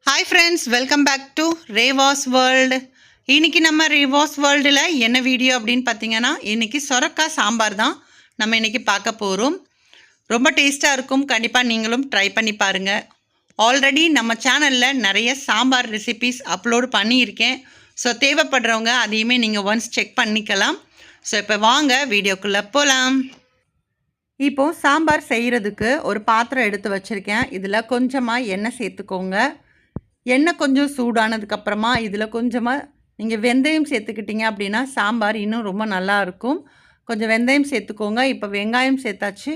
Hi friends, welcome back to Reva's world. இன்றைக்கி நம்ம ரேவாஸ் வேர்ல்டில் என்ன வீடியோ அப்படின்னு பார்த்தீங்கன்னா, இன்றைக்கி சொரக்காய் சாம்பார் தான் நம்ம இன்றைக்கி பார்க்க போகிறோம். ரொம்ப டேஸ்ட்டாக இருக்கும். கண்டிப்பாக நீங்களும் ட்ரை பண்ணி பாருங்கள். ஆல்ரெடி நம்ம சேனலில் நிறைய சாம்பார் ரெசிபீஸ் அப்லோடு பண்ணியிருக்கேன். ஸோ தேவைப்படுறவங்க அதையுமே நீங்கள் ஒன்ஸ் செக் பண்ணிக்கலாம். ஸோ இப்போ வாங்க வீடியோக்குள்ளே போகலாம். இப்போது சாம்பார் செய்கிறதுக்கு ஒரு பாத்திரம் எடுத்து வச்சுருக்கேன். இதில் கொஞ்சமாக எண்ணெய் சேர்த்துக்கோங்க. எண்ணெய் கொஞ்சம் சூடானதுக்கப்புறமா இதில் கொஞ்சமாக நீங்கள் வெந்தயம் சேர்த்துக்கிட்டிங்க அப்படின்னா சாம்பார் இன்னும் ரொம்ப நல்லாயிருக்கும். கொஞ்சம் வெந்தயம் சேர்த்துக்கோங்க. இப்போ வெங்காயம் சேர்த்தாச்சு.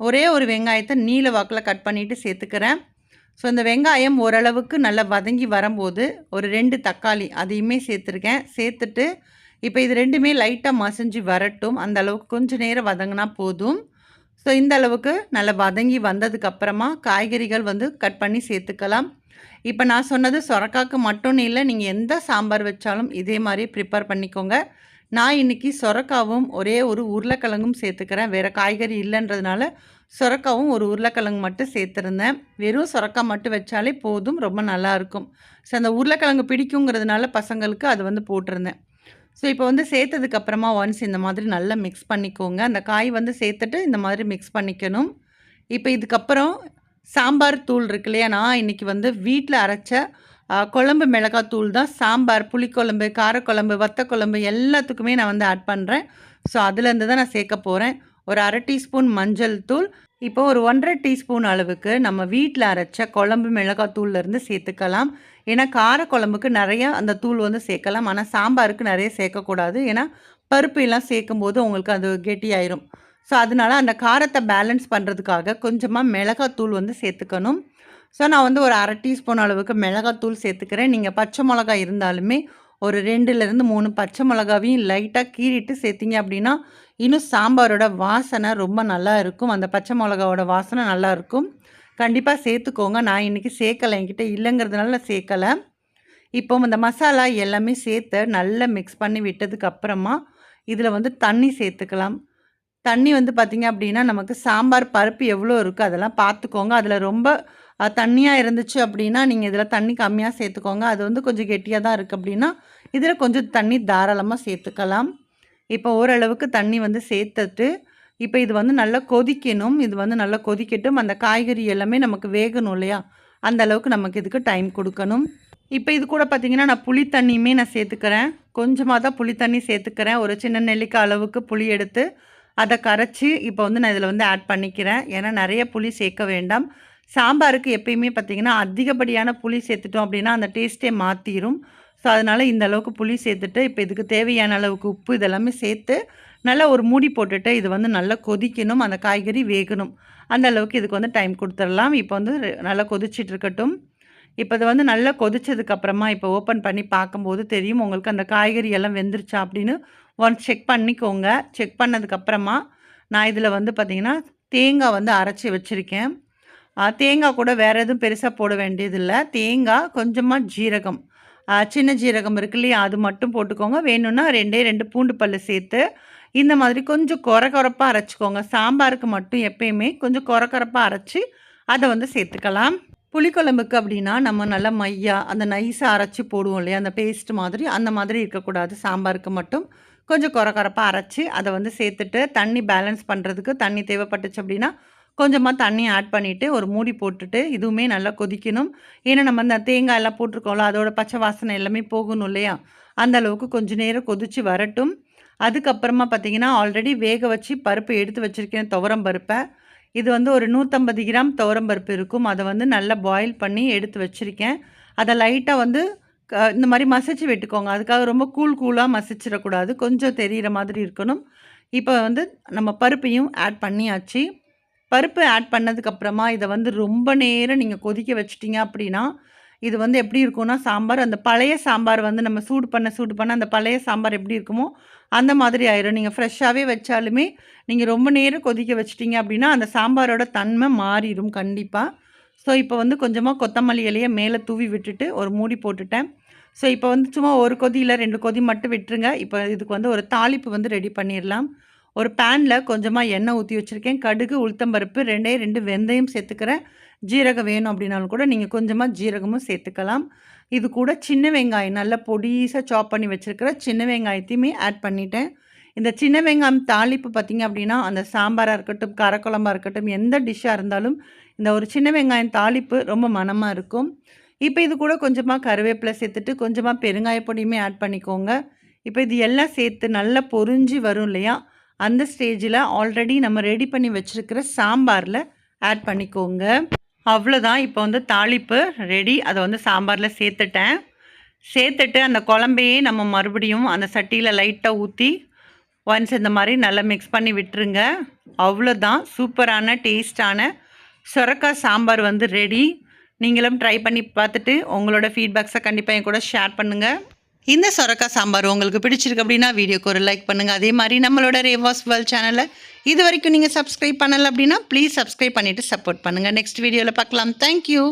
ஒரே ஒரு வெங்காயத்தை நீல வாக்கில் கட் பண்ணிவிட்டு சேர்த்துக்கிறேன். ஸோ இந்த வெங்காயம் ஓரளவுக்கு நல்லா வதங்கி வரும்போது ஒரு 2 தக்காளி அதையுமே சேர்த்துருக்கேன். சேர்த்துட்டு இப்போ இது ரெண்டுமே லைட்டாக மசிஞ்சு வரட்டும். அந்த அளவுக்கு கொஞ்சம் நேரம் வதங்கினா போதும். ஸோ இந்த அளவுக்கு நல்லா வதங்கி வந்ததுக்கப்புறமா காய்கறிகள் கட் பண்ணி சேர்த்துக்கலாம். இப்போ நான் சொன்னது சொரக்காய்க்கு மட்டும் இல்லை, நீங்கள் எந்த சாம்பார் வச்சாலும் இதே மாதிரி ப்ரிப்பேர் பண்ணிக்கோங்க. நான் இன்றைக்கி சொரக்காவும் ஒரே ஒரு உருளைக்கிழங்கும் சேர்த்துக்கிறேன். வேறு காய்கறி இல்லைன்றதுனால சொரக்காவும் ஒரு உருளைக்கிழங்கு மட்டும் சேர்த்துருந்தேன். வெறும் சொரக்காய் மட்டும் வச்சாலே போதும், ரொம்ப நல்லாயிருக்கும். ஸோ அந்த உருளைக்கிழங்கு பிடிக்குங்கிறதுனால பசங்களுக்கு அது போட்டிருந்தேன். ஸோ இப்போ சேர்த்ததுக்கப்புறமா ஒன்ஸ் இந்த மாதிரி நல்லா மிக்ஸ் பண்ணிக்கோங்க. அந்த காய் சேர்த்துட்டு இந்த மாதிரி மிக்ஸ் பண்ணிக்கணும். இப்போ இதுக்கப்புறம் சாம்பார் தூள் இருக்கு இல்லையா, நான் இன்றைக்கி வீட்டில் அரைச்ச குழம்பு மிளகாய் தூள் தான் சாம்பார், புளிக்குழம்பு, காரக்குழம்பு, வத்தக்குழம்பு எல்லாத்துக்குமே நான் ஆட் பண்ணுறேன். ஸோ அதுலேருந்து தான் நான் சேர்க்க போகிறேன். ஒரு 1/2 டீஸ்பூன் மஞ்சள் தூள், இப்போ ஒரு 1/2 டீஸ்பூன் அளவுக்கு நம்ம வீட்டில் அரைச்ச குழம்பு மிளகாய் தூள்லேருந்து சேர்த்துக்கலாம். ஏன்னா காரக்குழம்புக்கு நிறையா அந்த தூள் சேர்க்கலாம். ஆனால் சாம்பாருக்கு நிறைய சேர்க்கக்கூடாது. ஏன்னா பருப்பு எல்லாம் சேர்க்கும்போது உங்களுக்கு அது கெட்டியாயிரும். ஸோ அதனால் அந்த காரத்தை பேலன்ஸ் பண்ணுறதுக்காக கொஞ்சமாக மிளகாத்தூள் சேர்த்துக்கணும். ஸோ நான் ஒரு 1/2 டீஸ்பூன் அளவுக்கு மிளகாத்தூள் சேர்த்துக்கிறேன். நீங்கள் பச்சை மிளகாய் இருந்தாலுமே ஒரு 2லேருந்து 3 பச்சை மிளகாவையும் லைட்டாக கீறிட்டு சேர்த்திங்க அப்படின்னா இன்னும் சாம்பாரோட வாசனை ரொம்ப நல்லா இருக்கும். அந்த பச்சை மிளகாவோட வாசனை நல்லாயிருக்கும். கண்டிப்பாக சேர்த்துக்கோங்க. நான் இன்றைக்கி சேர்க்கலை, என்கிட்ட இல்லைங்கிறதுனால சேர்க்கலை. இப்போ இந்த மசாலா எல்லாமே சேர்த்து நல்லா மிக்ஸ் பண்ணி விட்டதுக்கப்புறமா இதில் தண்ணி சேர்த்துக்கலாம். தண்ணி பார்த்திங்க அப்படின்னா நமக்கு சாம்பார் பருப்பு எவ்வளோ இருக்குது அதெல்லாம் பார்த்துக்கோங்க. அதில் ரொம்ப தண்ணியாக இருந்துச்சு அப்படின்னா நீங்கள் இதில் தண்ணி கம்மியாக சேர்த்துக்கோங்க. அது கொஞ்சம் கெட்டியாக தான் இருக்குது அப்படின்னா இதில் கொஞ்சம் தண்ணி தாராளமாக சேர்த்துக்கலாம். இப்போ ஓரளவுக்கு தண்ணி சேர்த்துட்டு இப்போ இது நல்லா கொதிக்கணும். இது நல்லா கொதிக்கட்டும். அந்த காய்கறி எல்லாமே நமக்கு வேகணும் இல்லையா, அந்த அளவுக்கு நமக்கு இதுக்கு டைம் கொடுக்கணும். இப்போ இது கூட பார்த்திங்கன்னா நான் புளி தண்ணியுமே நான் சேர்த்துக்கிறேன். கொஞ்சமாக தான் புளி தண்ணி சேர்த்துக்கிறேன். ஒரு சின்ன நெல்லிக்காய் அளவுக்கு புளி எடுத்து அதை கரைச்சி இப்போ நான் இதில் ஆட் பண்ணிக்கிறேன். ஏன்னா நிறைய புளி சேர்க்க வேண்டாம். சாம்பாருக்கு எப்பயுமே பார்த்திங்கன்னா அதிகப்படியான புளி சேர்த்துட்டோம் அப்படின்னா அந்த டேஸ்ட்டே மாற்றிடும். ஸோ அதனால் இந்த அளவுக்கு புளி சேர்த்துட்டு இப்போ இதுக்கு தேவையான அளவுக்கு உப்பு இதெல்லாமே சேர்த்து நல்லா ஒரு மூடி போட்டுட்டு இது நல்லா கொதிக்கணும். அந்த காய்கறி வேகணும். அந்த அளவுக்கு இதுக்கு டைம் கொடுத்துடலாம். இப்போ நல்லா கொதிச்சிட்டு இருக்கட்டும். இப்போ இது நல்லா கொதிச்சதுக்கப்புறமா இப்போ ஓப்பன் பண்ணி பார்க்கும்போது தெரியும் உங்களுக்கு அந்த காய்கறி எல்லாம் வெந்துருச்சா அப்படின்னு ஒன்ஸ் செக் பண்ணிக்கோங்க. செக் பண்ணதுக்கப்புறமா நான் இதில் பார்த்திங்கன்னா தேங்காய் அரைச்சி வச்சுருக்கேன். தேங்காய் கூட வேறு எதுவும் பெருசாக போட வேண்டியதில்லை. தேங்காய், கொஞ்சமாக ஜீரகம், சின்ன ஜீரகம் இருக்கு இல்லையா, அது மட்டும் போட்டுக்கோங்க. வேணும்னா 2 பூண்டு பல் சேர்த்து இந்த மாதிரி கொஞ்சம் கொரப்பாக அரைச்சிக்கோங்க. சாம்பாருக்கு மட்டும் எப்பயுமே கொஞ்சம் கொரப்பாக அரைச்சி அதை சேர்த்துக்கலாம். புளிக்குழம்புக்கு அப்படின்னா நம்ம நல்லா மையா அந்த நைஸாக அரைச்சி போடுவோம் இல்லையா, அந்த பேஸ்ட் மாதிரி அந்த மாதிரி இருக்கக்கூடாது. சாம்பாருக்கு மட்டும் கொஞ்சம் கொரப்பாக அரைச்சி அதை சேர்த்துட்டு தண்ணி பேலன்ஸ் பண்ணுறதுக்கு தண்ணி தேவைப்பட்டுச்சு அப்படின்னா கொஞ்சமாக தண்ணி ஆட் பண்ணிவிட்டு ஒரு மூடி போட்டுட்டு இதுவுமே நல்லா கொதிக்கணும். ஏன்னா நம்ம அந்த தேங்காய் எல்லாம் போட்டிருக்கோம்ல, அதோட பச்சை வாசனை எல்லாமே போகணும் இல்லையா, அந்த அளவுக்கு கொஞ்சம் நேரம் கொதித்து வரட்டும். அதுக்கப்புறமா பார்த்திங்கன்னா ஆல்ரெடி வேக வச்சு பருப்பு எடுத்து வச்சுருக்கேன், துவரம் பருப்பை. இது ஒரு 150 கிராம் துவரம் பருப்பு இருக்கும். அதை நல்லா பாயில் பண்ணி எடுத்து வச்சுருக்கேன். அதை லைட்டாக இந்த மாதிரி மசிச்சு விட்டுக்கோங்க. அதுக்காக ரொம்ப கூலாக மசிச்சிடக்கூடாது, கொஞ்சம் தெரிகிற மாதிரி இருக்கணும். இப்போ நம்ம பருப்பையும் ஆட் பண்ணியாச்சு. பருப்பு ஆட் பண்ணதுக்கப்புறமா இதை ரொம்ப நேரம் நீங்கள் கொதிக்க வச்சிட்டிங்க அப்படின்னா இது எப்படி இருக்கும்னா சாம்பார் அந்த பழைய சாம்பார் நம்ம சூடு பண்ண அந்த பழைய சாம்பார் எப்படி இருக்குமோ அந்த மாதிரி ஆயிரும். நீங்கள் ஃப்ரெஷ்ஷாகவே வச்சாலுமே நீங்கள் ரொம்ப நேரம் கொதிக்க வச்சிட்டிங்க அப்படின்னா அந்த சாம்பாரோட தன்மை மாறிடும் கண்டிப்பாக. ஸோ இப்போ கொஞ்சமாக கொத்தமல்லி இலையை மேலே தூவி விட்டுட்டு ஒரு மூடி போட்டுட்டேன். ஸோ இப்போ சும்மா ஒரு கொதி இல்லை 2 கொதி மட்டும் விட்டுருங்க. இப்போ இதுக்கு ஒரு தாளிப்பு ரெடி பண்ணிடலாம். ஒரு பேனில் கொஞ்சமாக எண்ணெய் ஊற்றி வச்சுருக்கேன். கடுகு, உளுத்தம்பருப்பு, 2 வெந்தயம் சேர்த்துக்கிறேன். ஜீரகம் வேணும் அப்படின்னாலும் கூட நீங்கள் கொஞ்சமாக ஜீரகமும் சேர்த்துக்கலாம். இது கூட சின்ன வெங்காயம் நல்லா பொடிசாக சாப் பண்ணி வச்சுருக்கிற சின்ன வெங்காயத்தையுமே ஆட் பண்ணிட்டேன். இந்த சின்ன வெங்காயம் தாளிப்பு பார்த்திங்க அப்படின்னா அந்த சாம்பாராக இருக்கட்டும், காரக்குழம்பாக இருக்கட்டும், எந்த டிஷ்ஷாக இருந்தாலும் இந்த ஒரு சின்ன வெங்காயம் தாளிப்பு ரொம்ப மணமாக இருக்கும். இப்போ இது கூட கொஞ்சமாக கருவேப்பிலை சேர்த்துட்டு கொஞ்சமாக பெருங்காய பொடியுமே ஆட் பண்ணிக்கோங்க. இப்போ இது எல்லாம் சேர்த்து நல்லா பொரிஞ்சு வரும் இல்லையா, அந்த ஸ்டேஜில் ஆல்ரெடி நம்ம ரெடி பண்ணி வச்சுருக்கிற சாம்பாரில் ஆட் பண்ணிக்கோங்க. அவ்வளோதான். இப்போ வந்து தாளிப்பு ரெடி. அதை வந்து சாம்பாரில் சேர்த்துட்டு அந்த குழம்பையே நம்ம மறுபடியும் அந்த சட்டியில் லைட்டாக ஊற்றி ஒன்ஸ் இந்த மாதிரி நல்லா மிக்ஸ் பண்ணி விட்டுருங்க. அவ்வளோதான். சூப்பரான டேஸ்டான சொரக்காய் சாம்பார் வந்து ரெடி. நீங்களும் ட்ரை பண்ணி பார்த்துட்டு உங்களோட ஃபீட்பேக்ஸை கண்டிப்பாக என் கூட ஷேர் பண்ணுங்கள். இந்த சொரக்காய் சாம்பார் உங்களுக்கு பிடிச்சிருக்கு அப்படின்னா வீடியோக்கு ஒரு லைக் பண்ணுங்கள். அதே மாதிரி நம்மளோட ரேவாஸ் வேர்ல்ட் சேனலை இது வரைக்கும் நீங்கள் சப்ஸ்கிரைப் பண்ணலை அப்படின்னா ப்ளீஸ் சப்ஸ்கிரைப் பண்ணிவிட்டு சப்போர்ட் பண்ணுங்கள். நெக்ஸ்ட் வீடியோவில் பார்க்கலாம். தேங்க்யூ.